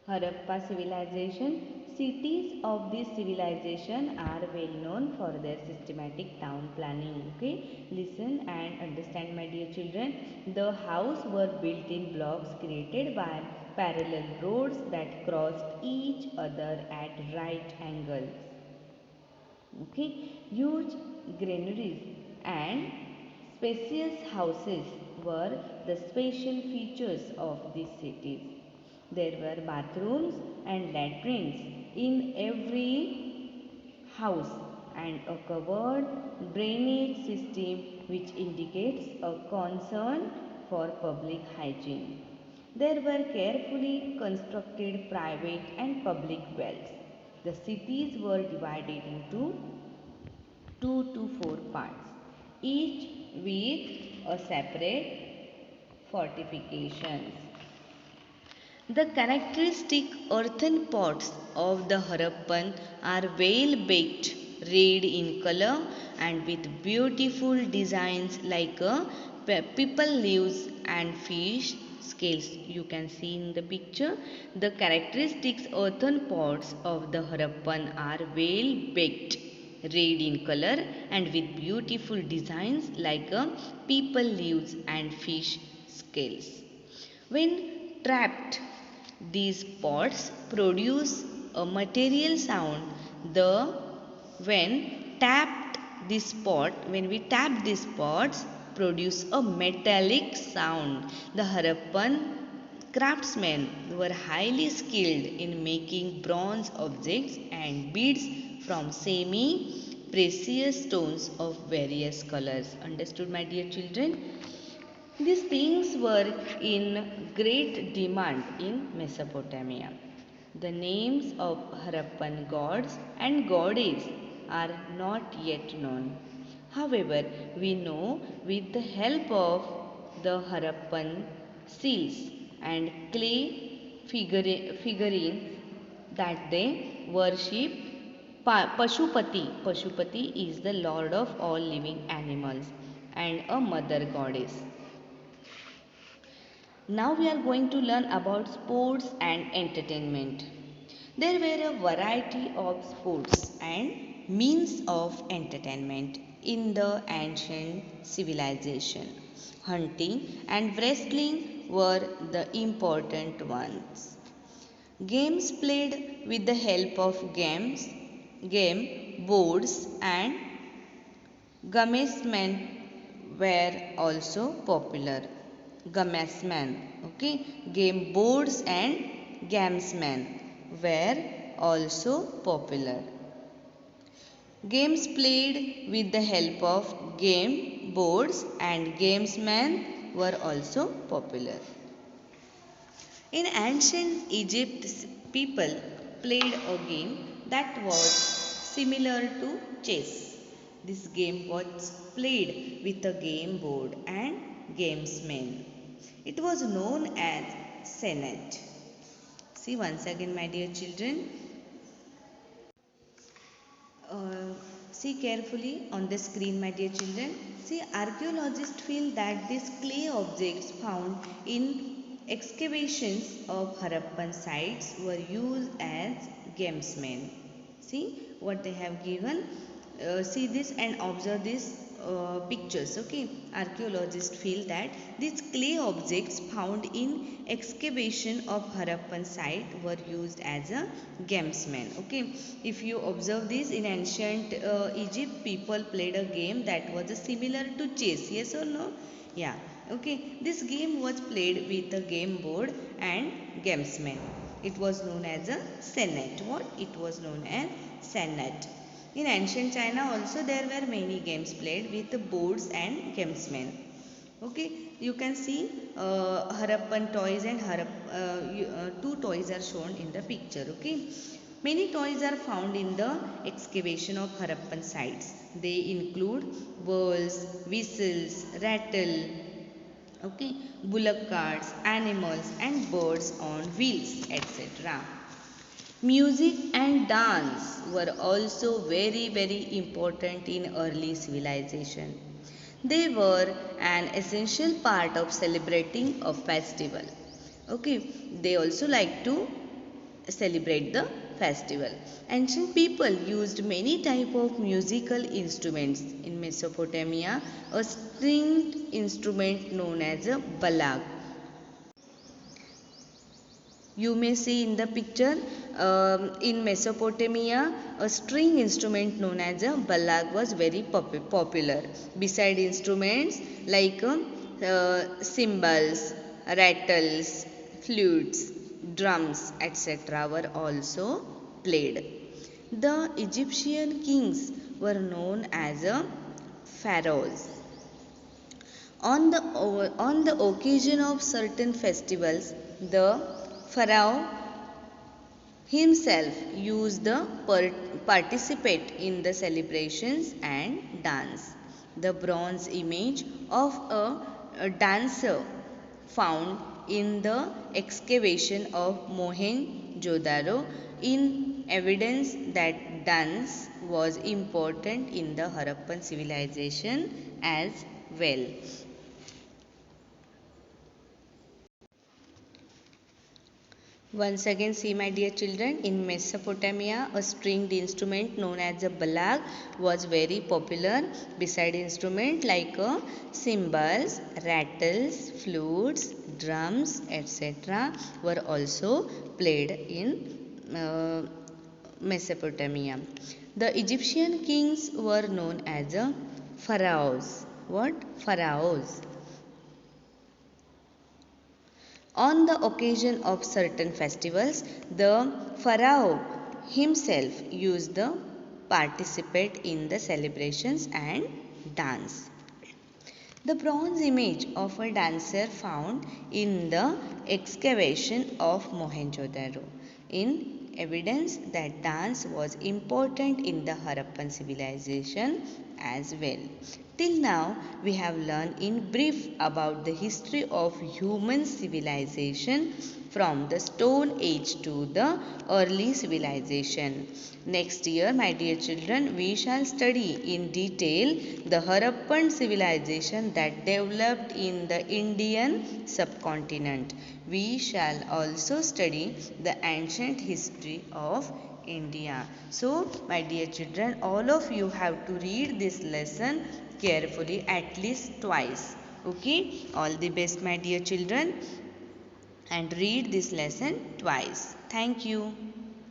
Harappa civilization. Cities of this civilization are well known for their systematic town planning. Okay, listen and understand, my dear children. The houses were built in blocks created by parallel roads that crossed each other at right angles. Okay, huge granaries and spacious houses were the special features of these cities. There were bathrooms and latrines in every house and a covered drainage system which indicates a concern for public hygiene. There were carefully constructed private and public wells. The cities were divided into 2 to 4 parts, each with a separate fortifications. The characteristic earthen pots of the Harappan are well baked, red in color, and with beautiful designs like a people leaves and fish scales. You can see in the picture. The characteristics earthen pots of the Harappan are well baked, red in color, and with beautiful designs like a people leaves and fish scales. When trapped, these pots produce a material sound. The when tapped this pot, when we tap these pots, produce a metallic sound. The Harappan craftsmen were highly skilled in making bronze objects and beads from semi precious stones of various colors. Understood, my dear children? These things were in great demand in Mesopotamia. The names of Harappan gods and goddesses are not yet known. However, we know with the help of the Harappan seals and clay figurines that they worship Pashupati. Pashupati is the lord of all living animals and a mother goddess. Now we are going to learn about sports and entertainment. There were a variety of sports and means of entertainment in the ancient civilization. Hunting and wrestling were the important ones. Games played with the help of game boards and gamesmen were also popular. Gamesman, okay, game boards and gamesmen were also popular. Games played with the help of game boards and gamesmen were also popular. In ancient Egypt, people played a game that was similar to chess. This game was played with a game board and gamesmen. It was known as senet. See once again, my dear children. See carefully on the screen, my dear children. See, archaeologists feel that these clay objects found in excavations of Harappan sites were used as gamesmen. See what they have given. See this and observe these pictures. Okay, archaeologists feel that these clay objects found in excavation of Harappan site were used as a gamesmen. Okay, if you observe this, in ancient Egypt, people played a game that was similar to chess. Yes or no? Yeah. Okay, this game was played with a game board and gamesmen. It was known as a senet. What? It was known as senet. In ancient China also there were many games played with the boards and gamesmen. Okay, you can see Harappan toys and two toys are shown in the picture. Okay, many toys are found in the excavation of Harappan sites. They include bowls, whistles, rattle, okay, bullock carts, animals and birds on wheels, etc. Music and dance were also very important in early civilization. They were an essential part of celebrating a festival. Okay, they also like to celebrate the festival. Ancient people used many type of musical instruments. In Mesopotamia, a stringed instrument known as a balag. You may see in the picture, in Mesopotamia, a string instrument known as a balag was very popular. Beside instruments like cymbals, rattles, flutes, drums, etc., were also played. The Egyptian kings were known as pharaohs. On the occasion of certain festivals, the pharaoh himself used the participate in the celebrations and dance. The bronze image of a dancer found in the excavation of Mohenjo-daro in evidence that dance was important in the Harappan civilization as well. Once again, see my dear children, in Mesopotamia, a stringed instrument known as a balag was very popular. Beside instrument like cymbals, rattles, flutes, drums, etc., were also played in Mesopotamia. The Egyptian kings were known as pharaohs. What? Pharaohs. On the occasion of certain festivals, the pharaoh himself used to participate in the celebrations and dance. The bronze image of a dancer found in the excavation of Mohenjo-daro in evidence that dance was important in the Harappan civilization as well. Till now, we have learned in brief about the history of human civilization from the Stone Age to the early civilization. Next year, my dear children, we shall study in detail the Harappan civilization that developed in the Indian subcontinent. We shall also study the ancient history of India. So, my dear children, all of you have to read this lesson carefully at least twice. Okay, all the best, my dear children, and read this lesson twice. Thank you.